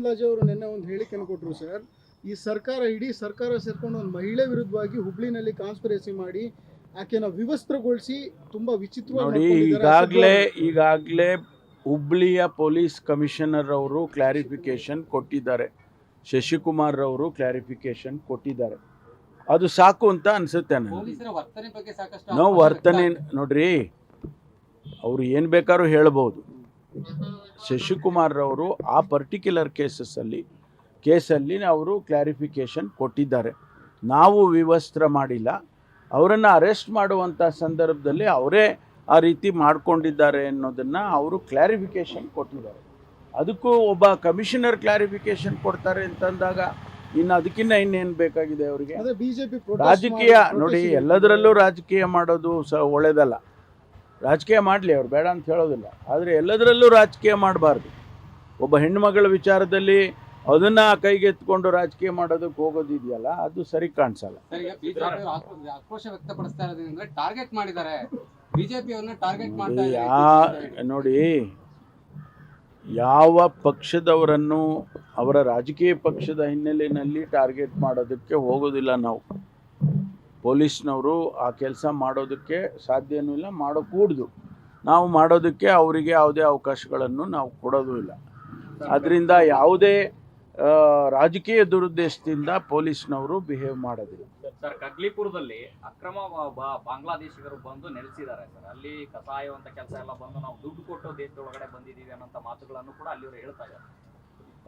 ಲಾಜೆ ಅವರು ನಿನ್ನೆ ಒಂದು ಹೇಳಿಕೆಯನ್ನು ಕೊಟ್ಟರು ಸರ್. ಈ ಸರ್ಕಾರ ಇಡೀ ಸರ್ಕಾರ ಸೇರ್ಕೊಂಡು ಒಂದು ಮಹಿಳೆ ವಿರುದ್ಧವಾಗಿ ಹುಬ್ಳಿನಲ್ಲಿ ಕಾನ್ಸ್ಪಿರಸಿ ಮಾಡಿ ಆಕೆನ ವಿವಸ್ತ್ರಗೊಳಿಸಿ ತುಂಬಾ ವಿಚಿತ್ರವಾಗಿ ಈಗಾಗಲೇ ಹುಬ್ಳಿಯ ಪೊಲೀಸ್ ಕಮಿಷನರ್ ಅವರು ಕ್ಲಾರಿಫಿಕೇಶನ್ ಕೊಟ್ಟಿದ್ದಾರೆ, ಶಶಿಕುಮಾರ್ ಅವರು ಕ್ಲಾರಿಫಿಕೇಶನ್ ಕೊಟ್ಟಿದ್ದಾರೆ. ಅದು ಸಾಕು ಅಂತ ಅನ್ಸುತ್ತೆ ನನಗೆ. ನಾವು ವರ್ತನೆ ನೋಡ್ರಿ, ಅವರು ಏನು ಬೇಕಾದ್ರೂ ಹೇಳ್ಬೋದು. ಶಶಿಕುಮಾರ್ ಅವರು ಆ ಪರ್ಟಿಕ್ಯುಲರ್ ಕೇಸಲ್ಲಿ ಅವರು ಕ್ಲಾರಿಫಿಕೇಶನ್ ಕೊಟ್ಟಿದ್ದಾರೆ. ನಾವು ವಿವಸ್ತ್ರ ಮಾಡಿಲ್ಲ. ಅವರನ್ನು ಅರೆಸ್ಟ್ ಮಾಡುವಂಥ ಸಂದರ್ಭದಲ್ಲಿ ಅವರೇ ಆ ರೀತಿ ಮಾಡ್ಕೊಂಡಿದ್ದಾರೆ ಅನ್ನೋದನ್ನು ಅವರು ಕ್ಲಾರಿಫಿಕೇಶನ್ ಕೊಟ್ಟಿದ್ದಾರೆ. ಅದಕ್ಕೂ ಒಬ್ಬ ಕಮಿಷನರ್ ಕ್ಲಾರಿಫಿಕೇಶನ್ ಕೊಡ್ತಾರೆ ಅಂತಂದಾಗ ಇನ್ನು ಅದಕ್ಕಿಂತ ಇನ್ನೇನು ಬೇಕಾಗಿದೆ ಅವರಿಗೆ? ರಾಜಕೀಯ ನೋಡಿ, ಎಲ್ಲದರಲ್ಲೂ ರಾಜಕೀಯ ಮಾಡೋದು ಒಳ್ಳೆಯದಲ್ಲ. ರಾಜಕೀಯ ಮಾಡಲಿ, ಅವ್ರು ಬೇಡ ಅಂತ ಹೇಳೋದಿಲ್ಲ. ಆದರೆ ಎಲ್ಲದರಲ್ಲೂ ರಾಜಕೀಯ ಮಾಡಬಾರ್ದು. ಒಬ್ಬ ಹೆಣ್ಮಗಳ ವಿಚಾರದಲ್ಲಿ ಅದನ್ನು ಕೈಗೆತ್ಕೊಂಡು ರಾಜಕೀಯ ಮಾಡೋದಕ್ಕೆ ಹೋಗೋದಿದೆಯಲ್ಲ, ಅದು ಸರಿ ಕಾಣಿಸಲ್ಲ. ಆಕ್ರೋಶ ವ್ಯಕ್ತಪಡಿಸ್ತಾ ಇರೋದ್ರಿಂದ ಟಾರ್ಗೆಟ್ ಮಾಡಿದ್ದಾರೆ, ಬಿಜೆಪಿಯವರನ್ನ ಟಾರ್ಗೆಟ್ ಮಾಡ್ತಾ ನೋಡಿ, ಯಾವ ಪಕ್ಷದವರನ್ನು ಅವರ ರಾಜಕೀಯ ಪಕ್ಷದ ಹಿನ್ನೆಲೆಯಲ್ಲಿ ಟಾರ್ಗೆಟ್ ಮಾಡೋದಕ್ಕೆ ಹೋಗೋದಿಲ್ಲ. ನಾವು ಪೊಲೀಸ್ನವರು ಆ ಕೆಲಸ ಮಾಡೋದಕ್ಕೆ ಸಾಧ್ಯವೂ ಇಲ್ಲ, ಮಾಡೋಕೂಡ್ದು. ನಾವು ಮಾಡೋದಕ್ಕೆ ಅವರಿಗೆ ಯಾವುದೇ ಅವಕಾಶಗಳನ್ನು ನಾವು ಕೊಡೋದು ಇಲ್ಲ. ಅದರಿಂದ ಯಾವುದೇ ರಾಜಕೀಯ ದುರುದ್ದೇಶದಿಂದ ಪೊಲೀಸ್ನವರು ಬಿಹೇವ್ ಮಾಡೋದಿಲ್ಲ. ಸರ್, ಕಗ್ಲಿಪುರದಲ್ಲಿ ಅಕ್ರಮ ಬಾಂಗ್ಲಾದೇಶಿಗರು ಬಂದು ನೆಲೆಸಿದ್ದಾರೆ ಸರ್. ಅಲ್ಲಿ ಕಸಾಯುವಂತ ಕೆಲಸ ಎಲ್ಲ ಬಂದು ನಾವು ದುಡ್ಡು ಕೊಟ್ಟು ದೇಶದೊಳಗಡೆ ಬಂದಿದ್ದೀವಿ ಅನ್ನೋಂಥ ಮಾತುಗಳನ್ನು ಕೂಡ ಅಲ್ಲಿ ಹೇಳ್ತಾ ಇದ್ದಾರೆ.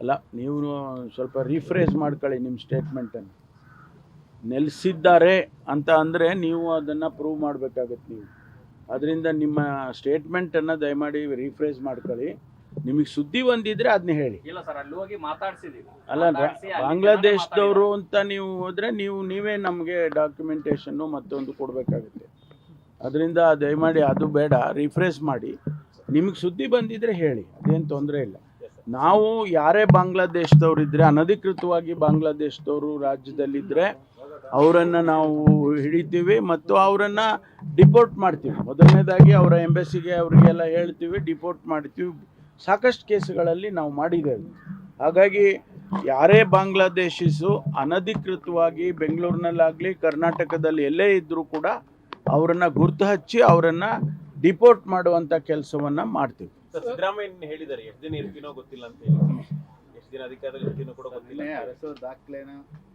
ಅಲ್ಲ, ನೀವು ಸ್ವಲ್ಪ ರೀಫ್ರೇಸ್ ಮಾಡ್ಕೊಳ್ಳಿ ನಿಮ್ಮ ಸ್ಟೇಟ್ಮೆಂಟನ್ನು. ನೆಲೆಸಿದ್ದಾರೆ ಅಂತ ಅಂದರೆ ನೀವು ಅದನ್ನು ಪ್ರೂವ್ ಮಾಡಬೇಕಾಗತ್ತೆ ನೀವು. ಅದರಿಂದ ನಿಮ್ಮ ಸ್ಟೇಟ್ಮೆಂಟನ್ನು ದಯಮಾಡಿ ರೀಫ್ರೇಸ್ ಮಾಡ್ಕೊಳ್ಳಿ. ನಿಮಗೆ ಸುದ್ದಿ ಒಂದಿದ್ರೆ ಅದನ್ನ ಹೇಳಿ. ಇಲ್ಲ ಸರ್, ಅಲ್ಲಿ ಹೋಗಿ ಮಾತಾಡ್ಸಿದೀವಿ. ಅಲ್ಲ, ಬಾಂಗ್ಲಾದೇಶದವರು ಅಂತ ನೀವು ಹೋದರೆ ನೀವೇ ನಮಗೆ ಡಾಕ್ಯುಮೆಂಟೇಷನ್ನು ಮತ್ತೊಂದು ಕೊಡಬೇಕಾಗುತ್ತೆ. ಅದರಿಂದ ದಯಮಾಡಿ ಅದು ಬೇಡ, ರಿಫ್ರೆಶ್ ಮಾಡಿ. ನಿಮಗೆ ಸುದ್ದಿ ಬಂದಿದ್ರೆ ಹೇಳಿ, ಅದೇನು ತೊಂದರೆ ಇಲ್ಲ. ನಾವು ಯಾರೇ ಬಾಂಗ್ಲಾದೇಶದವ್ರು ಇದ್ದರೆ, ಅನಧಿಕೃತವಾಗಿ ಬಾಂಗ್ಲಾದೇಶದವರು ರಾಜ್ಯದಲ್ಲಿದ್ದರೆ ಅವರನ್ನು ನಾವು ಹಿಡಿತೀವಿ ಮತ್ತು ಅವರನ್ನು ಡಿಪೋರ್ಟ್ ಮಾಡ್ತೀವಿ. ಮೊದಲನೇದಾಗಿ ಅವರ ಎಂಬಸಿಗೆ ಅವರಿಗೆಲ್ಲ ಹೇಳ್ತೀವಿ, ಡಿಪೋರ್ಟ್ ಮಾಡ್ತೀವಿ. ಸಾಕಷ್ಟು ಕೇಸುಗಳಲ್ಲಿ ನಾವು ಮಾಡಿದ್ದೇವೆ. ಹಾಗಾಗಿ ಯಾರೇ ಬಾಂಗ್ಲಾದೇಶಿಸು ಅನಧಿಕೃತವಾಗಿ ಬೆಂಗಳೂರಿನಲ್ಲಾಗಲಿ ಕರ್ನಾಟಕದಲ್ಲಿ ಎಲ್ಲೇ ಇದ್ದರೂ ಕೂಡ ಅವರನ್ನು ಗುರ್ತು ಹಚ್ಚಿ ಅವರನ್ನು ಡಿಪೋರ್ಟ್ ಮಾಡುವಂಥ ಕೆಲಸವನ್ನು ಮಾಡ್ತೀವಿ. ಸಿದ್ದರಾಮಯ್ಯ ಹೇಳಿದ್ದಾರೆ, ಎಷ್ಟು ದಿನ ಇರ್ತೀನೋ ಗೊತ್ತಿಲ್ಲ ಅಂತ ಹೇಳಿ. ಎಷ್ಟು ದಿನ ಅಧಿಕಾರದಲ್ಲಿ ಇರ್ತೀನೋ ಕೂಡ ಗೊತ್ತಿಲ್ಲ. ಅರಸೋ ದಾಖಲೆನ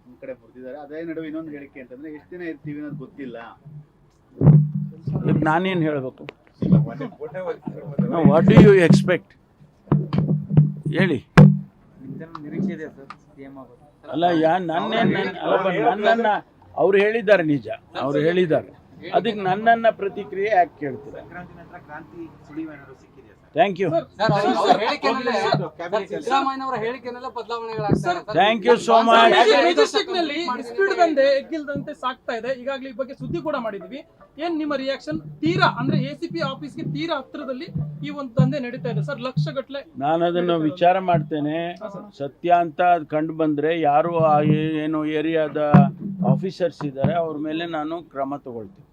ಒಂದು ಕಡೆ ಬರ್ತಿದ್ದಾರೆ. ಅದೇ ನಡುವೆ ಇನ್ನೊಂದು ಹೇಳಿಕೆ ಅಂತಂದ್ರೆ ಎಷ್ಟು ದಿನ ಇರ್ತೀವಿ ಅನ್ನೋದು ಗೊತ್ತಿಲ್ಲ. ನಾನೇನು ಹೇಳಬೇಕು? ವಾಟ್ ಡು ಯು ಎಕ್ಸ್ಪೆಕ್ಟ್ ಹೇಳಿ. ಅಲ್ಲ, ನನ್ನನ್ನು ಅವ್ರು ಹೇಳಿದ್ದಾರೆ, ನಿಜ ಅವ್ರು ಹೇಳಿದ್ದಾರೆ. ಅದಕ್ಕೆ ನನ್ನನ್ನು ಪ್ರತಿಕ್ರಿಯೆ ಯಾಕೆ ಕೇಳ್ತೀರಾ? Thank you, thank you so much. Speed ದಂಧೆ ಎಗ್ಗಿಲ್ದಂತೆ ಸಾಕ್ತಾ ಇದೆ. ಈಗಾಗಲೇ ಈ ಬಗ್ಗೆ ಸುದ್ದಿ ಕೂಡ ಮಾಡಿದೀವಿ. ಏನ್ ನಿಮ್ಮ ರಿಯಾಕ್ಷನ್? ತೀರಾ ಅಂದ್ರೆ ACP ಆಫೀಸ್ಗೆ ತೀರಾ ಹತ್ರದಲ್ಲಿ ಈ ಒಂದು ದಂಧೆ ನಡೀತಾ ಇದೆ ಸರ್, ಲಕ್ಷಗಟ್ಟಲೆ. ನಾನು ಅದನ್ನು ವಿಚಾರ ಮಾಡ್ತೇನೆ. ಸತ್ಯ ಅಂತ ಕಂಡು ಬಂದ್ರೆ ಯಾರು ಏನು ಏರಿಯಾದ ಆಫೀಸರ್ಸ್ ಇದ್ದಾರೆ ಅವ್ರ ಮೇಲೆ ನಾನು ಕ್ರಮ ತಗೊಳ್ತೀನಿ.